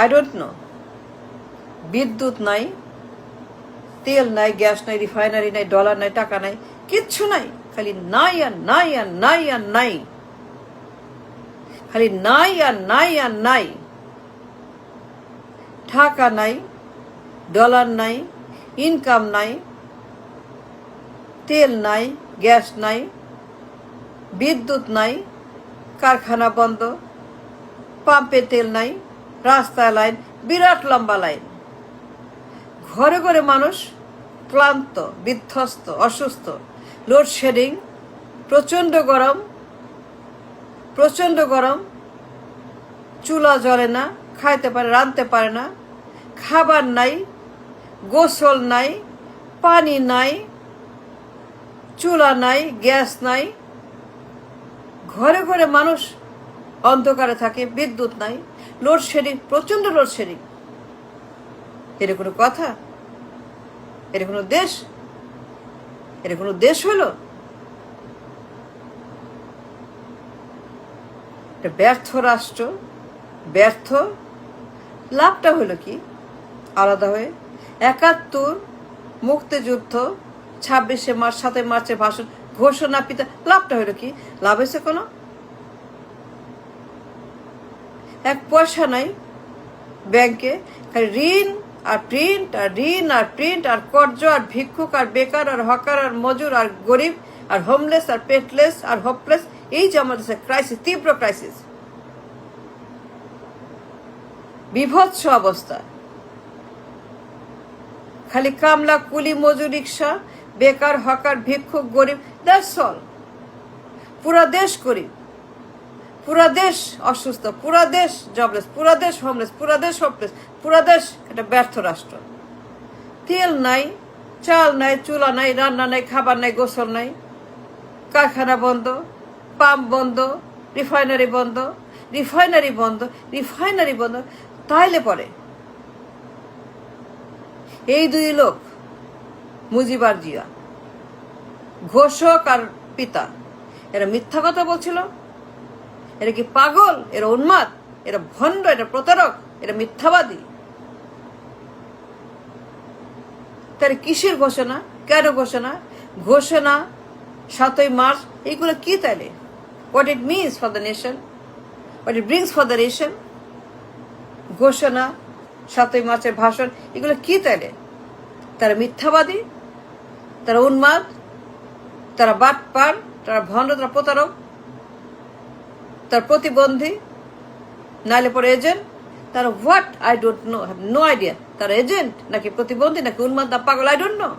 I don't no. বিদ্যুৎ নাই, তেল নাই, গ্যাস নাই, রিফাইনারি নাই, ডলার নাই, টাকা নাই, কিচ্ছু নাই। খালি নাই আর নাই আর নাই আর নাই, খালি নাই আর নাই আর নাই। টাকা নাই, ডলার নাই, ইনকাম নাই, তেল নাই, গ্যাস নাই, বিদ্যুৎ নাই, কারখানা বন্ধ, পাম্পে তেল নাই, রাস্তায় লাইন, বিরাট লম্বা লাইন। ঘরে ঘরে মানুষ ক্লান্ত, বিধ্বস্ত, অসুস্থ, লোডশেডিং, প্রচণ্ড গরম, প্রচণ্ড গরম, চুলা জ্বলে না, খাইতে পারে, রাঁধতে পারে না, খাবার নাই, গোসল নাই, পানি নাই, চুলা নাই, গ্যাস নাই। ঘরে ঘরে মানুষ অন্ধকারে থাকে, বিদ্যুৎ নাই, লোডশেডিং, প্রচণ্ড লোডশেডিং। এটা কোনো কথা? এটা কোনো দেশ? এটা কোনো দেশ হলো? এটা ব্যর্থ রাষ্ট্র, ব্যর্থ। লাভটা হলো কি আলাদা হয়ে? ৭১ মুক্তিযুদ্ধ, ২৬শে মার্চ, ৭ই মার্চের ভাষণ, ঘোষণা পিতা, লাভটা হলো কি? লাভ হয়েছে কোনো? এক পয়সা নাই ব্যাংকে, খালি ঋণ আর প্রিন্ট আর ঋণ আর প্রিন্ট আর কর্জ আর ভিক্ষুক আর বেকার আর হকার আর মজুর আর গরিব আর হোমলেস আর পেটলেস আর হোপলেস। এই যে আমাদের ক্রাইসিস, তীব্র ক্রাইসিস, বিভৎস অবস্থা। খালি কামলা, কুলি, মজুর, রিক্সা, বেকার, হকার, ভিক্ষুক, গরিব, দ্যাটস অল। পুরা দেশ গরিব, পুরা দেশ অসুস্থ, পুরা দেশ জবলেস, পুরা দেশ হোমলেস, পুরা দেশ হোপলেস, পুরা দেশ একটা ব্যর্থ রাষ্ট্র। তেল নাই, চাল নাই, চুলা নাই, রান্না নাই, খাবার নাই, গোসল নাই, কারখানা বন্ধ, পাম্প বন্ধ, রিফাইনারি বন্ধ, রিফাইনারি বন্ধ, রিফাইনারি বন্ধ। তাইলে পরে এই দুই লোক, মুজিব আর জিয়া, ঘোষক আর পিতা, এরা মিথ্যা কথা বলছিল? এরা কি পাগল? এরা উন্মাদ, এরা ভণ্ড, এরা প্রতারক, এরা মিথ্যাবাদী। তার কিসের ঘোষণা? কেন ঘোষণা? ঘোষণা ৭ই মার্চ, এইগুলো কি তাইলে? What it means for the nation, what it brings for the nation. ঘোষণা, ৭ই মার্চের ভাষণ, এগুলো কি তাইলে? তারা মিথ্যাবাদী, তারা উন্মাদ, তারা বাটপার, তারা ভণ্ড, তারা প্রতারক, তার প্রতিবন্ধী, নাইলে পরে এজেন্ট। তারা what? I don't know, have no idea. তারা এজেন্ট নাকি প্রতিবন্ধী নাকি উন্মাদ না পাগল, আই ডোন্ট নো।